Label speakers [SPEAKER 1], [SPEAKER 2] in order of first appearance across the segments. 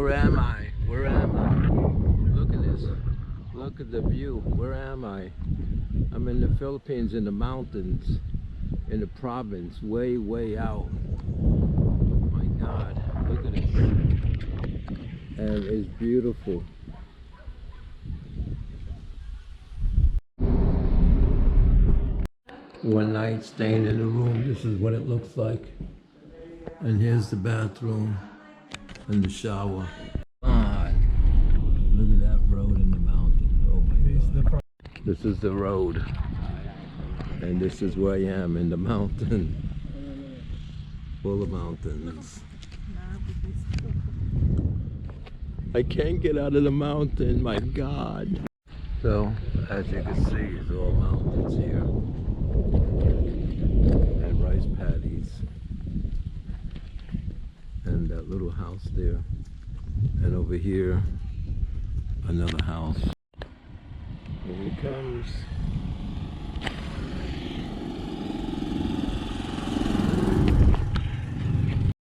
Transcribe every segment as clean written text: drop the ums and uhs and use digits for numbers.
[SPEAKER 1] Where am I? Where am I? Look at this. Look at the view. Where am I? I'm in the Philippines, in the mountains, in the province, way, way out. Oh my God, look at it. And it's beautiful. One night staying in the room, this is what it looks like. And here's the bathroom and the shower. God, look at that road in the mountain. Oh my God. This is the road. And this is where I am, in the mountain. Full of mountains. I can't get out of the mountain, my God. So, as you can see, it's all mountains here. And rice paddies. And that little house there. And over here, another house. Here he comes.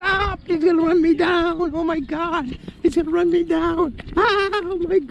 [SPEAKER 1] Stop! He's gonna run me down! Oh my God! He's gonna run me down! Ah! Oh my God!